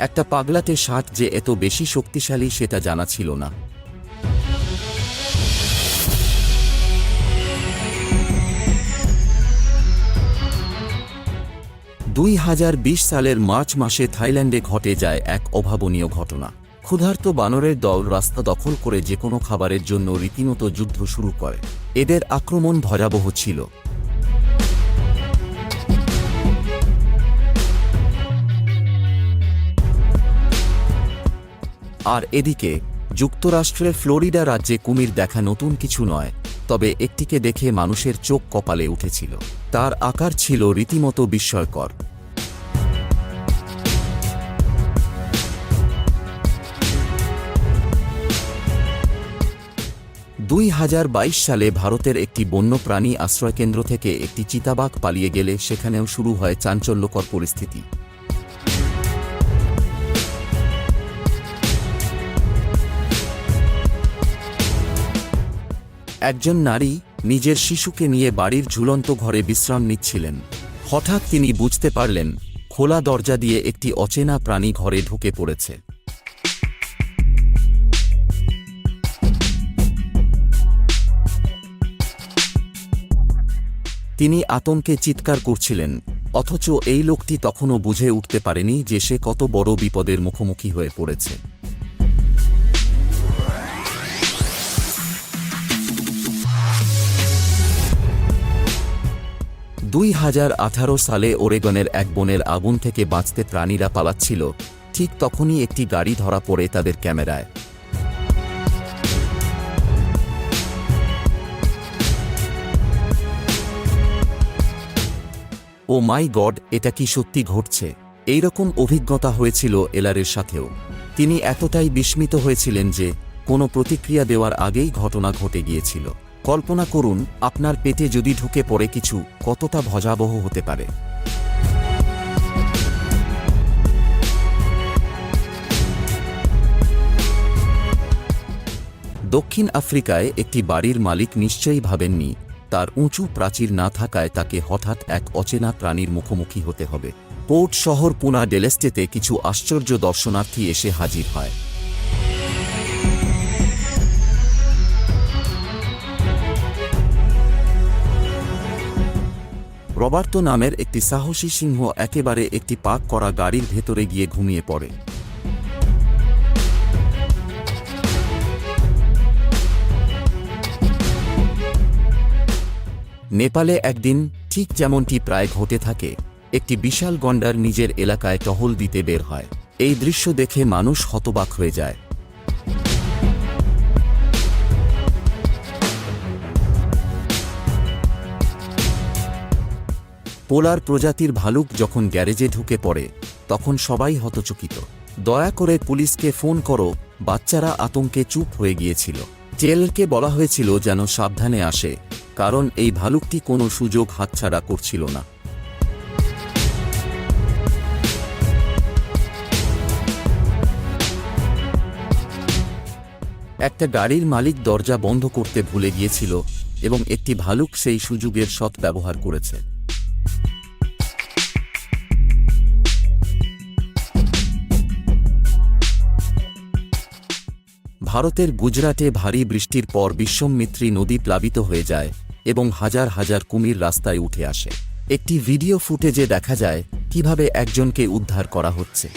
একটা পাগলাটে ষাট যে এত বেশি শক্তিশালী সেটা জানা ছিল না। 2020 সালের মার্চ মাসে থাইল্যান্ডে ঘটে যায় এক অভাবনীয় ঘটনা। ক্ষুধার্ত বানরের দল রাস্তা দখল করে যে কোনো খাবারের জন্য রীতিমতো যুদ্ধ শুরু করে। এদের আক্রমণ ভয়াবহ ছিল। আর এদিকে যুক্তরাষ্ট্রের ফ্লোরিডা রাজ্যে কুমির দেখা নতুন কিছু নয়, তবে একটিকে দেখে মানুষের চোখ কপালে উঠেছিল। তার আকার ছিল রীতিমতো বিস্ময়কর। 2022 সালে ভারতের একটি বন্যপ্রাণী আশ্রয়কেন্দ্র থেকে একটি চিতাবাঘ পালিয়ে গেলে সেখানেও শুরু হয় চাঞ্চল্যকর পরিস্থিতি। একজন নারী নিজের শিশুকে নিয়ে বাড়ির ঝুলন্ত ঘরে বিশ্রাম নিচ্ছিলেন। হঠাৎ তিনি বুঝতে পারলেন খোলা দরজা দিয়ে একটি অচেনা প্রাণী ঘরে ঢুকে পড়েছে। তিনি আতঙ্কে চিৎকার করছিলেন, অথচ এই লোকটি তখনও বুঝে উঠতে পারেনি যে সে কত বড় বিপদের মুখোমুখি হয়ে পড়েছে। সালে ওরেগনের এক বনের আগুন থেকে বাঁচতে প্রাণীরা পালাচ্ছিল, ঠিক তখনই একটি গাড়ি ধরা পড়ে তাদের ক্যামেরায়। ও মাই গড, এটা কি সত্যি ঘটছে? এইরকম অভিজ্ঞতা হয়েছিল এলারের সাথেও। তিনি এতটাই বিস্মিত হয়েছিলেন যে কোনো প্রতিক্রিয়া দেওয়ার আগেই ঘটনা ঘটে গিয়েছিল। কল্পনা করুন আপনার পেটে যদি ঢুকে পড়ে কিছু, কতটা ভয়াবহ হতে পারে। দক্ষিণ আফ্রিকায় একটি বাড়ির মালিক নিশ্চয়ই ভাবেননি তার উঁচু প্রাচীর না থাকায় তাকে হঠাৎ এক অচেনা প্রাণীর মুখোমুখি হতে হবে। পোর্ট শহর পুনা ডেলেস্টেতে কিছু আশ্চর্য দর্শনার্থী এসে হাজির হয়। রবার্তো নামের একটি সাহসী সিংহ একেবারে একটি পার্ক করা গাড়ির ভেতরে গিয়ে ঘুমিয়ে পড়ে। নেপালে একদিন ঠিক যেমনটি প্রায় ঘটে থাকে, একটি বিশাল গন্ডার নিজের এলাকায় টহল দিতে বের হয়। এই দৃশ্য দেখে মানুষ হতবাক হয়ে যায়। পোলার প্রজাতির ভালুক যখন গ্যারেজে ঢুকে পড়ে তখন সবাই হতচকিত। দয়া করে পুলিশকে ফোন করো, বাচ্চারা আতঙ্কে চুপ হয়ে গিয়েছিল। জেলকে বলা হয়েছিল যেন সাবধানে আসে, কারণ এই ভালুকটি কোনো সুযোগ হাতছাড়া করছিল না। একটা গাড়ির মালিক দরজা বন্ধ করতে ভুলে গিয়েছিল এবং একটি ভালুক সেই সুযোগের সদ্ব্যবহার করেছে। ভারতের গুজরাটে ভারী বৃষ্টির পর বিশ্বামিত্রী নদী প্লাবিত হয়ে যায় এবং হাজার হাজার কুমির রাস্তায় উঠে আসে। একটি ভিডিও ফুটেজে দেখা যায় কিভাবে একজনকে উদ্ধার করা হচ্ছে।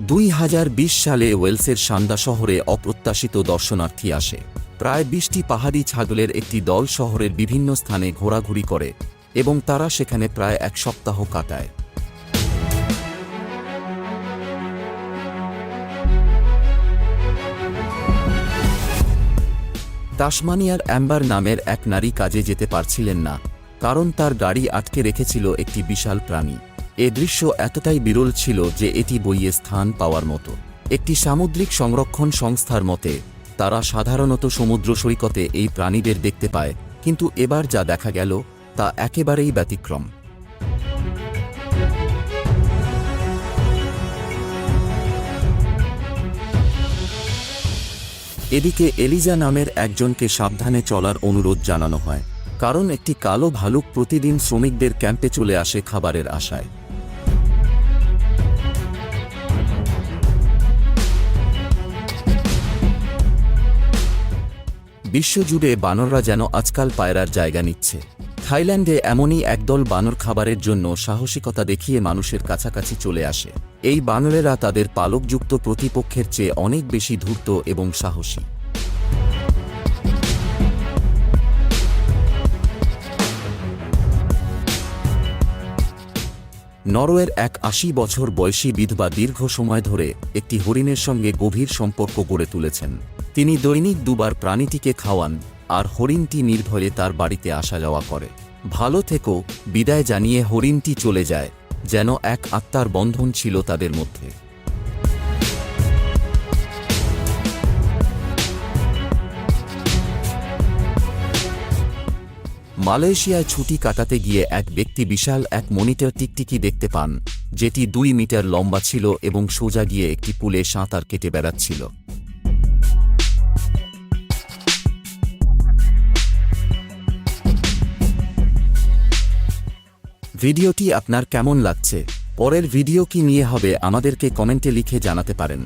2020 সালে ওয়েলসের সান্দা শহরে অপ্রত্যাশিত দর্শনার্থী আসে। প্রায় 20টি পাহাড়ি ছাগলের একটি দল শহরের বিভিন্ন স্থানে ঘোরাঘুরি করে এবং তারা সেখানে প্রায় এক সপ্তাহ কাটায়। তাসমানিয়ার অ্যাম্বার নামের এক নারী কাজে যেতে পারছিলেন না, কারণ তার গাড়ি আটকে রেখেছিল একটি বিশাল প্রাণী। এ দৃশ্য এতটাই বিরল ছিল যে এটি বইয়ে স্থান পাওয়ার মতো। একটি সামুদ্রিক সংরক্ষণ সংস্থার মতে তারা সাধারণত সমুদ্র সৈকতে এই প্রাণীদের দেখতে পায়, কিন্তু এবার যা দেখা গেল তা একেবারেই ব্যতিক্রম। এদিকে এলিজা নামের একজনকে সাবধানে চলার অনুরোধ জানানো হয়। কারণ একটি কালো ভালুক প্রতিদিন শ্রমিকদের ক্যাম্পে চলে আসে খাবারের আশায়। বিশ্বজুড়ে বানররা যেন আজকাল পায়রার জায়গা নিচ্ছে। থাইল্যান্ডে এমনই একদল বানর খাবারের জন্য সাহসিকতা দেখিয়ে মানুষের কাছাকাছি চলে আসে। এই বানরেরা তাদের পালকযুক্ত প্রতিপক্ষের চেয়ে অনেক বেশি ধূর্ত এবং সাহসী। নরওয়ের এক ৮০ বছর বয়সী বিধবা দীর্ঘ সময় ধরে একটি হরিণের সঙ্গে গভীর সম্পর্ক গড়ে তুলেছেন। তিনি দৈনিক ২ বার প্রাণীটিকে খাওয়ান, আর হরিণটি নির্ভয়ে তার বাড়িতে আসা যাওয়া করে। ভালো থেকো বিদায় জানিয়ে হরিণটি চলে যায়, যেন এক আত্মার বন্ধন ছিল তাদের মধ্যে। মালয়েশিয়ায় ছুটি কাটাতে গিয়ে এক ব্যক্তি বিশাল এক মনিটর টিকটিকি দেখতে পান, যেটি ২ মিটার লম্বা ছিল এবং সোজা গিয়ে একটি পুলে সাঁতার কেটে বেড়াচ্ছিল। ভিডিওটি আপনার কেমন লাগছে? পরের ভিডিও কি নিয়ে হবে আমাদেরকে কমেন্টে লিখে জানাতে পারেন।